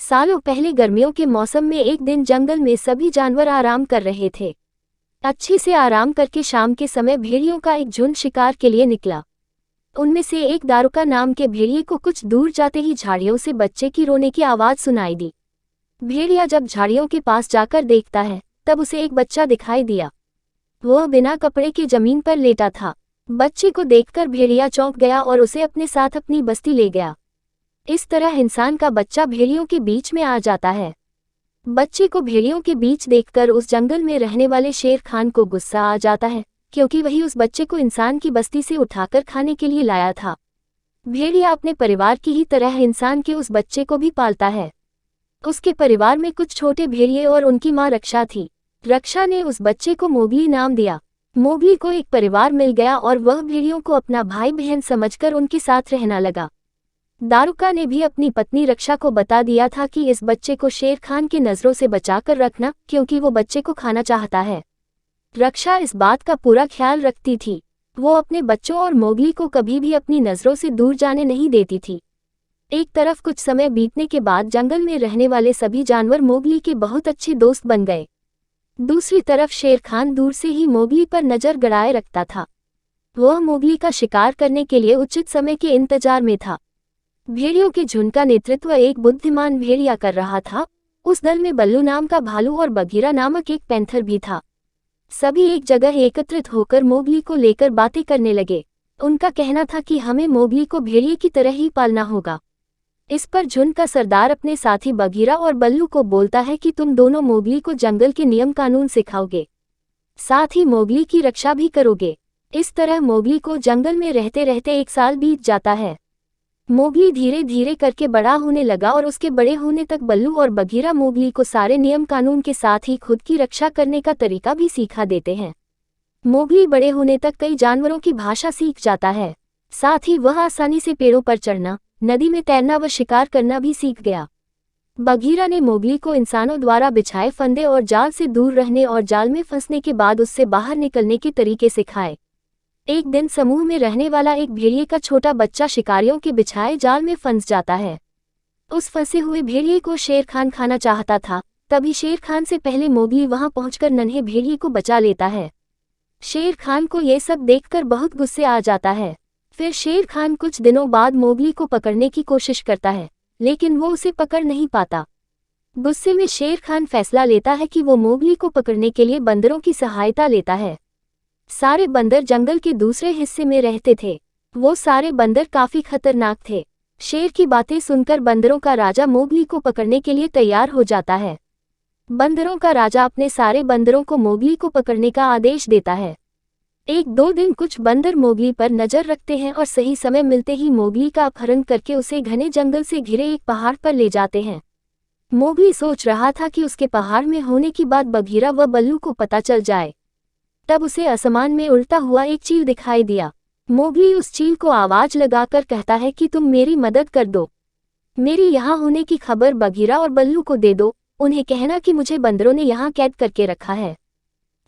सालों पहले गर्मियों के मौसम में एक दिन जंगल में सभी जानवर आराम कर रहे थे। अच्छे से आराम करके शाम के समय भेड़ियों का एक झुंड शिकार के लिए निकला। उनमें से एक दारुका नाम के भेड़िए को कुछ दूर जाते ही झाड़ियों से बच्चे की रोने की आवाज़ सुनाई दी। भेड़िया जब झाड़ियों के पास जाकर देखता है तब उसे एक बच्चा दिखाई दिया। वह बिना कपड़े के जमीन पर लेटा था। बच्चे को देखकर भेड़िया चौंक गया और उसे अपने साथ अपनी बस्ती ले गया। इस तरह इंसान का बच्चा भेड़ियों के बीच में आ जाता है। बच्चे को भेड़ियों के बीच देखकर उस जंगल में रहने वाले शेर खान को गुस्सा आ जाता है, क्योंकि वही उस बच्चे को इंसान की बस्ती से उठाकर खाने के लिए लाया था। भेड़िया अपने परिवार की ही तरह इंसान के उस बच्चे को भी पालता है। उसके परिवार में कुछ छोटे भेड़िए और उनकी माँ रक्षा थी। रक्षा ने उस बच्चे को मोगली नाम दिया। मोगली को एक परिवार मिल गया और वह भेड़ियों को अपना भाई बहन समझकर उनके साथ रहना लगा। दारुका ने भी अपनी पत्नी रक्षा को बता दिया था कि इस बच्चे को शेर खान की नज़रों से बचाकर रखना, क्योंकि वो बच्चे को खाना चाहता है। रक्षा इस बात का पूरा ख्याल रखती थी। वो अपने बच्चों और मोगली को कभी भी अपनी नज़रों से दूर जाने नहीं देती थी। एक तरफ कुछ समय बीतने के बाद जंगल में रहने वाले सभी जानवर मोगली के बहुत अच्छे दोस्त बन गए। दूसरी तरफ शेर खान दूर से ही मोगली पर नज़र गड़ाए रखता था। वह मोगली का शिकार करने के लिए उचित समय के इंतजार में था। भेड़ियों के झुंड का नेतृत्व एक बुद्धिमान भेड़िया कर रहा था। उस दल में बल्लू नाम का भालू और बगीरा नामक एक पैंथर भी था। सभी एक जगह एकत्रित होकर मोगली को लेकर बातें करने लगे। उनका कहना था कि हमें मोगली को भेड़िए की तरह ही पालना होगा। इस पर झुंड का सरदार अपने साथी बगीरा और बल्लू को बोलता है कि तुम दोनों मोगली को जंगल के नियम कानून सिखाओगे, साथ ही मोगली की रक्षा भी करोगे। इस तरह मोगली को जंगल में रहते रहते 1 साल बीत जाता है। मोगली धीरे धीरे करके बड़ा होने लगा और उसके बड़े होने तक बल्लू और बगीरा मोगली को सारे नियम कानून के साथ ही खुद की रक्षा करने का तरीका भी सिखा देते हैं। मोगली बड़े होने तक कई जानवरों की भाषा सीख जाता है। साथ ही वह आसानी से पेड़ों पर चढ़ना, नदी में तैरना व शिकार करना भी सीख गया। बगीरा ने मोगली को इंसानों द्वारा बिछाए फंदे और जाल से दूर रहने और जाल में फंसने के बाद उससे बाहर निकलने के तरीके सिखाए। एक दिन समूह में रहने वाला एक भेड़िए का छोटा बच्चा शिकारियों के बिछाए जाल में फंस जाता है। उस फंसे हुए भेड़िए को शेर खान खाना चाहता था। तभी शेर खान से पहले मोगली वहां पहुंचकर नन्हे भेड़िए को बचा लेता है। शेर खान को ये सब देखकर बहुत गुस्से आ जाता है। फिर शेर खान कुछ दिनों बाद मोगली को पकड़ने की कोशिश करता है, लेकिन वो उसे पकड़ नहीं पाता। गुस्से में शेर खान फैसला लेता है कि वो मोगली को पकड़ने के लिए बंदरों की सहायता लेता है। सारे बंदर जंगल के दूसरे हिस्से में रहते थे। वो सारे बंदर काफी खतरनाक थे। शेर की बातें सुनकर बंदरों का राजा मोगली को पकड़ने के लिए तैयार हो जाता है। बंदरों का राजा अपने सारे बंदरों को मोगली को पकड़ने का आदेश देता है। 1-2 दिन कुछ बंदर मोगली पर नजर रखते हैं और सही समय मिलते ही मोगली का अपहरण करके उसे घने जंगल से घिरे एक पहाड़ पर ले जाते हैं। मोगली सोच रहा था कि उसके पहाड़ में होने की बात बगीरा व बल्लू को पता चल जाए। तब उसे आसमान में उड़ता हुआ एक चील दिखाई दिया। मोगली उस चील को आवाज लगाकर कहता है कि तुम मेरी मदद कर दो। मेरी यहाँ होने की खबर बगीरा और बल्लू को दे दो। उन्हें कहना कि मुझे बंदरों ने यहाँ कैद करके रखा है।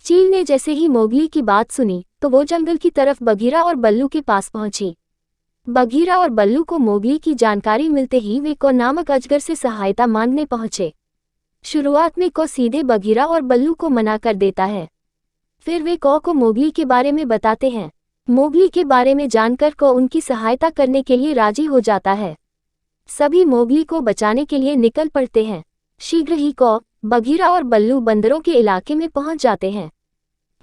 चील ने जैसे ही मोगली की बात सुनी तो वो जंगल की तरफ बगीरा और बल्लू के पास पहुंची। बगीरा और बल्लू को मोगली की जानकारी मिलते ही वे को नामक अजगर से सहायता मांगने पहुंचे। शुरुआत में को सीधे बगीरा और बल्लू को मना कर देता है। फिर वे को मोगली के बारे में बताते हैं। मोगली के बारे में जानकर को उनकी सहायता करने के लिए राजी हो जाता है। सभी मोगली को बचाने के लिए निकल पड़ते हैं। शीघ्र ही को, बगीरा और बल्लू बंदरों के इलाके में पहुंच जाते हैं।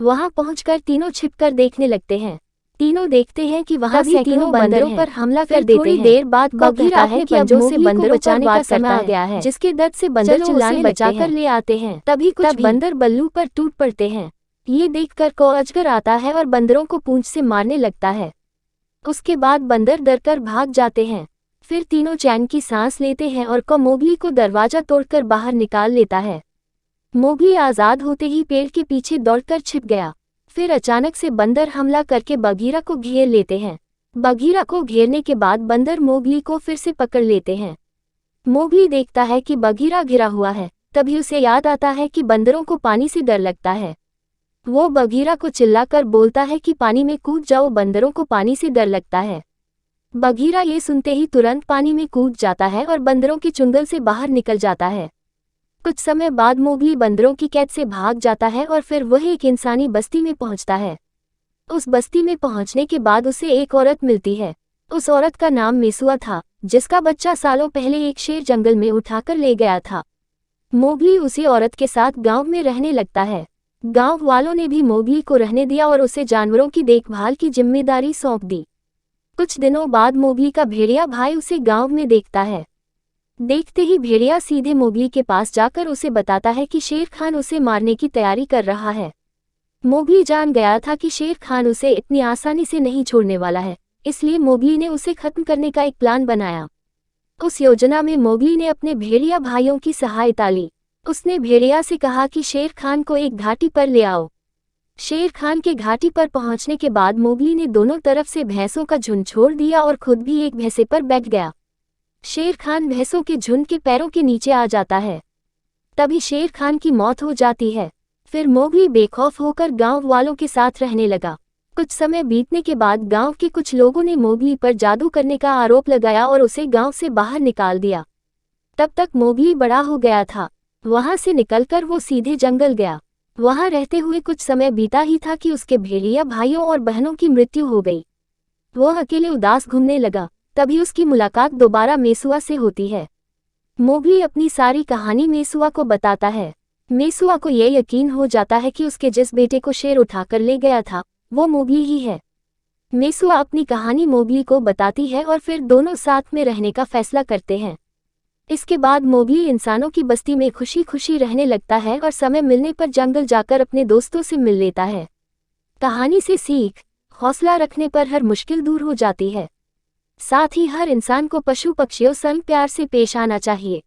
वहां पहुंचकर तीनों छिपकर देखने लगते हैं। तीनों देखते हैं कि वहां भी तीनों बंदरों पर हमला कर देते हैं। थोड़ी देर बाद बगीरा अपने पंजों से बंदरों बचाने का समय आ गया है, जिसके दर्द से बंदर चिल्लाने बचाकर ले आते हैं। तभी कुछ बंदर बल्लू पर टूट पड़ते हैं। ये देखकर को अजगर आता है और बंदरों को पूंछ से मारने लगता है। उसके बाद बंदर डरकर भाग जाते हैं। फिर तीनों चैन की सांस लेते हैं और को मोगली को दरवाजा तोड़कर बाहर निकाल लेता है। मोगली आजाद होते ही पेड़ के पीछे दौड़कर छिप गया। फिर अचानक से बंदर हमला करके बगीरा को घेर लेते हैं। बगीरा को घेरने के बाद बंदर मोगली को फिर से पकड़ लेते हैं। मोगली देखता है कि बगीरा घिरा हुआ है। तभी उसे याद आता है कि बंदरों को पानी से डर लगता है। वो बगीरा को चिल्लाकर बोलता है कि पानी में कूद जाओ, बंदरों को पानी से डर लगता है। बघीरा ये सुनते ही तुरंत पानी में कूद जाता है और बंदरों के चुंगल से बाहर निकल जाता है। कुछ समय बाद मोगली बंदरों की कैद से भाग जाता है और फिर वह एक इंसानी बस्ती में पहुंचता है। उस बस्ती में पहुंचने के बाद उसे एक औरत मिलती है। उस औरत का नाम मेसुआ था, जिसका बच्चा सालों पहले एक शेर जंगल में उठाकर ले गया था। मोगली उसी औरत के साथ गांव में रहने लगता है। गांव वालों ने भी मोगली को रहने दिया और उसे जानवरों की देखभाल की जिम्मेदारी सौंप दी। कुछ दिनों बाद मोगली का भेड़िया भाई उसे गांव में देखता है। देखते ही भेड़िया सीधे मोगली के पास जाकर उसे बताता है कि शेर खान उसे मारने की तैयारी कर रहा है। मोगली जान गया था कि शेर खान उसे इतनी आसानी से नहीं छोड़ने वाला है, इसलिए मोगली ने उसे खत्म करने का एक प्लान बनाया। उस योजना में मोगली ने अपने भेड़िया भाइयों की सहायता ली। उसने भेड़िया से कहा कि शेर खान को एक घाटी पर ले आओ। शेर खान के घाटी पर पहुंचने के बाद मोगली ने दोनों तरफ से भैंसों का झुंड छोड़ दिया और खुद भी एक भैंसे पर बैठ गया। शेर खान भैंसों के झुंड के पैरों के नीचे आ जाता है। तभी शेर खान की मौत हो जाती है। फिर मोगली बेखौफ होकर गांव वालों के साथ रहने लगा। कुछ समय बीतने के बाद गांव के कुछ लोगों ने मोगली पर जादू करने का आरोप लगाया और उसे गांव से बाहर निकाल दिया। तब तक मोगली बड़ा हो गया था। वहां से निकलकर वो सीधे जंगल गया। वहां रहते हुए कुछ समय बीता ही था कि उसके भेड़िया भाइयों और बहनों की मृत्यु हो गई। वो अकेले उदास घूमने लगा। तभी उसकी मुलाकात दोबारा मेसुआ से होती है। मोगली अपनी सारी कहानी मेसुआ को बताता है। मेसुआ को यह यकीन हो जाता है कि उसके जिस बेटे को शेर उठाकर ले गया था वो मोगली ही है। मेसुआ अपनी कहानी मोगली को बताती है और फिर दोनों साथ में रहने का फैसला करते हैं। इसके बाद मोगली इंसानों की बस्ती में खुशी खुशी रहने लगता है और समय मिलने पर जंगल जाकर अपने दोस्तों से मिल लेता है। कहानी से सीख, हौसला रखने पर हर मुश्किल दूर हो जाती है। साथ ही हर इंसान को पशु पक्षियों संग प्यार से पेश आना चाहिए।